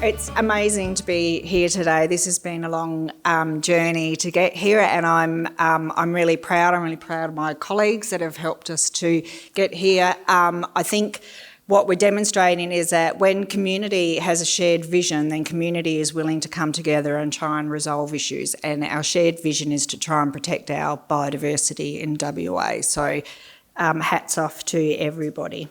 It's amazing to be here today. This has been a long journey to get here, and I'm really proud. I'm really proud of my colleagues that have helped us to get here. I think what we're demonstrating is that when community has a shared vision, then community is willing to come together and try and resolve issues. And our shared vision is to try and protect our biodiversity in WA. So hats off to everybody.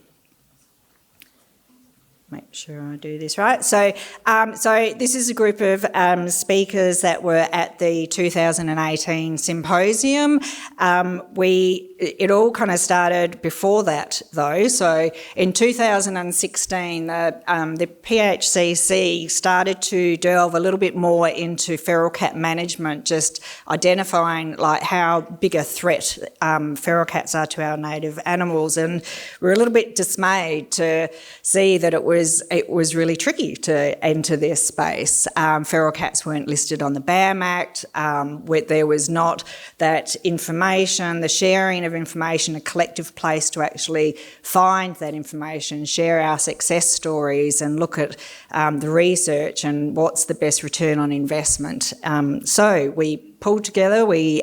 Make sure I do this right. So this is a group of speakers that were at the 2018 symposium. It all kind of started before that, though. So in 2016, the PHCC started to delve a little bit more into feral cat management, just identifying like how big a threat feral cats are to our native animals, and we're a little bit dismayed to see that it was really tricky to enter this space. Feral cats weren't listed on the BAM Act. There was not that information, the sharing of information, a collective place to actually find that information, share our success stories and look at the research and what's the best return on investment. So we pulled together, we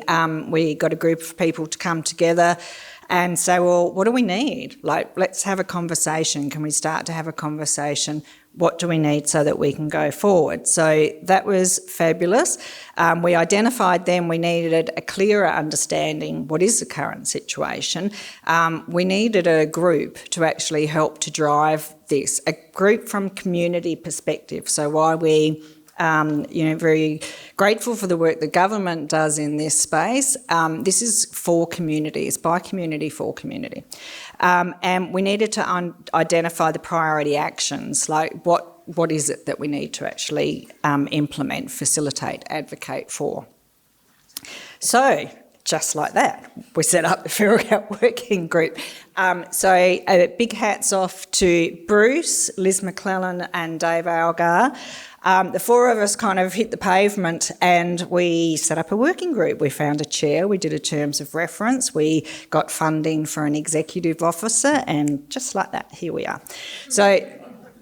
got a group of people to come together and say, well, what do we need? Like, let's have a conversation. Can we start to have a conversation? What do we need so that we can go forward? So that was fabulous. We identified then we needed a clearer understanding what is the current situation. We needed a group to actually help to drive this, a group from community perspective. So while we very grateful for the work the government does in this space. This is for communities, by community, for community. And we needed to identify the priority actions, like what is it that we need to actually implement, facilitate, advocate for. So, just like that, we set up the Feral Cat Working Group. Big hats off to Bruce, Liz McClellan and Dave Algar. The four of us kind of hit the pavement and we set up a working group. We found a chair, we did a terms of reference, we got funding for an executive officer, and just like that, here we are. So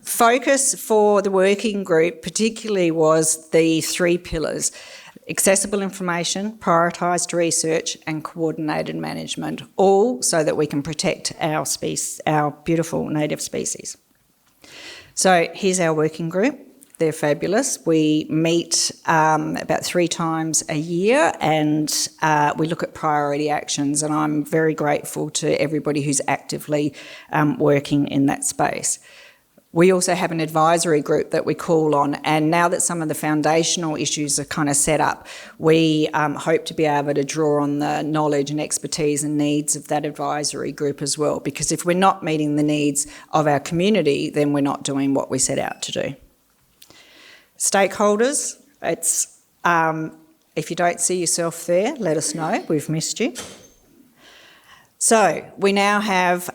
focus for the working group particularly was the three pillars: accessible information, prioritised research and coordinated management, all so that we can protect our beautiful native species. So here's our working group. They're fabulous. We meet about 3 times a year and we look at priority actions, and I'm very grateful to everybody who's actively working in that space. We also have an advisory group that we call on, and now that some of the foundational issues are kind of set up, we hope to be able to draw on the knowledge and expertise and needs of that advisory group as well, because if we're not meeting the needs of our community, then we're not doing what we set out to do. Stakeholders, it's if you don't see yourself there, let us know, we've missed you. So we now have,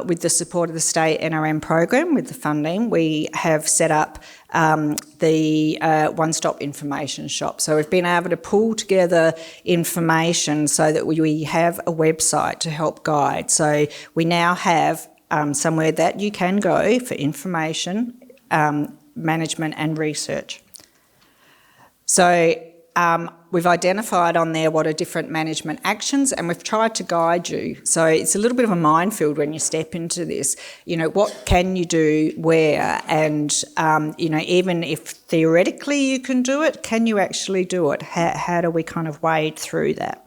with the support of the state NRM program, with the funding, we have set up the one-stop information shop. So we've been able to pull together information so that we have a website to help guide. So we now have somewhere that you can go for information, management and research. So we've identified on there what are different management actions, and we've tried to guide you. So it's a little bit of a minefield when you step into this. You know, what can you do where? And, even if theoretically you can do it, can you actually do it? How do we kind of wade through that?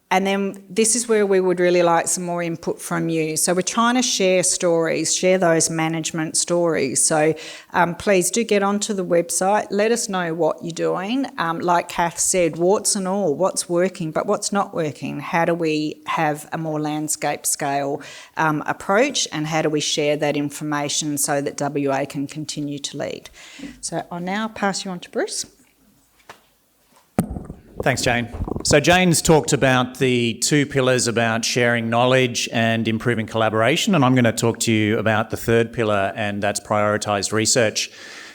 And then this is where we would really like some more input from you. So we're trying to share stories, share those management stories. So please do get onto the website. Let us know what you're doing. Like Kath said, warts and all, what's working, but what's not working? How do we have a more landscape scale approach, and how do we share that information so that WA can continue to lead? So I'll now pass you on to Bruce. Thanks, Jane. So Jane's talked about the 2 pillars about sharing knowledge and improving collaboration, and I'm going to talk to you about the 3rd pillar, and that's prioritised research.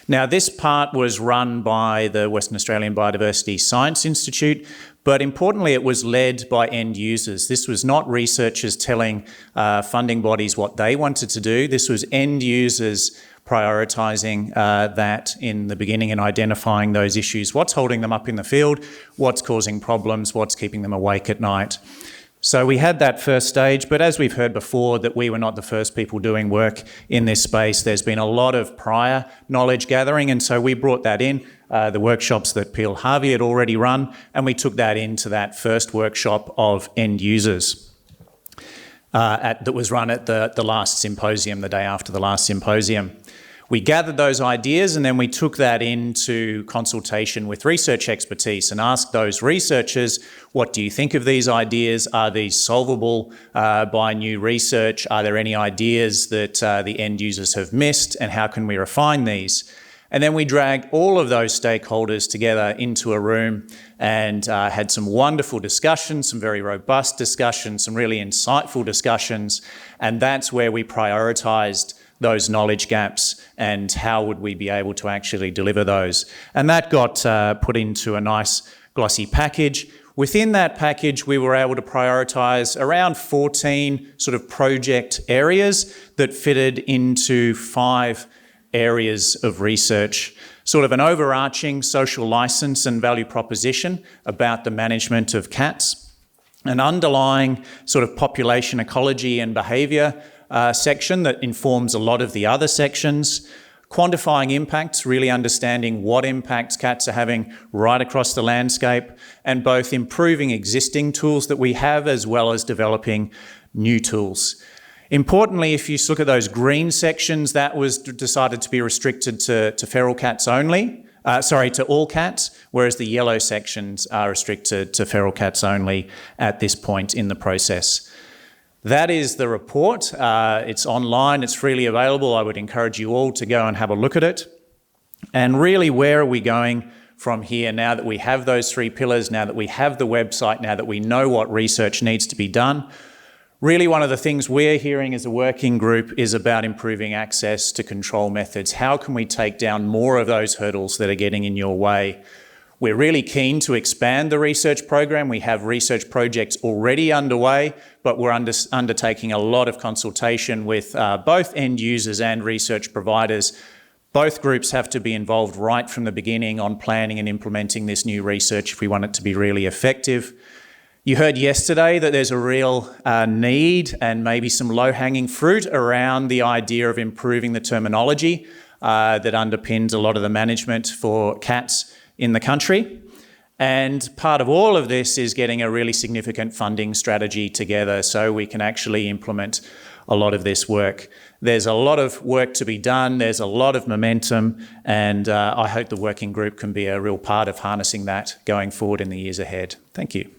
Now, this part was run by the Western Australian Biodiversity Science Institute, But importantly, it was led by end users. This was not researchers telling funding bodies what they wanted to do. This was end users prioritising that in the beginning and identifying those issues. What's holding them up in the field? What's causing problems? What's keeping them awake at night? So we had that first stage, but as we've heard before, that we were not the first people doing work in this space. There's been a lot of prior knowledge gathering, and so we brought that in, the workshops that Peel Harvey had already run, and we took that into that first workshop of end users that was run at the last symposium, the day after the last symposium. We gathered those ideas and then we took that into consultation with research expertise and asked those researchers, what do you think of these ideas? Are these solvable by new research? Are there any ideas that the end users have missed, and how can we refine these? And then we dragged all of those stakeholders together into a room and had some wonderful discussions, some very robust discussions, some really insightful discussions, and that's where we prioritised those knowledge gaps and how would we be able to actually deliver those. And that got put into a nice glossy package. Within that package, we were able to prioritise around 14 sort of project areas that fitted into 5 areas of research, sort of an overarching social licence and value proposition about the management of cats, an underlying sort of population ecology and behaviour section that informs a lot of the other sections, quantifying impacts, really understanding what impacts cats are having right across the landscape, and both improving existing tools that we have as well as developing new tools. Importantly, if you look at those green sections, that was decided to be restricted to feral cats only, to all cats, whereas the yellow sections are restricted to feral cats only at this point in the process. That is the report. It's online, it's freely available. I would encourage you all to go and have a look at it. And really, where are we going from here now that we have those 3 pillars, now that we have the website, now that we know what research needs to be done? Really, one of the things we're hearing as a working group is about improving access to control methods. How can we take down more of those hurdles that are getting in your way? We're really keen to expand the research program. We have research projects already underway, but we're undertaking a lot of consultation with both end users and research providers. Both groups have to be involved right from the beginning on planning and implementing this new research if we want it to be really effective. You heard yesterday that there's a real need and maybe some low-hanging fruit around the idea of improving the terminology that underpins a lot of the management for cats in the country. And part of all of this is getting a really significant funding strategy together so we can actually implement a lot of this work. There's a lot of work to be done, there's a lot of momentum, and I hope the working group can be a real part of harnessing that going forward in the years ahead. Thank you.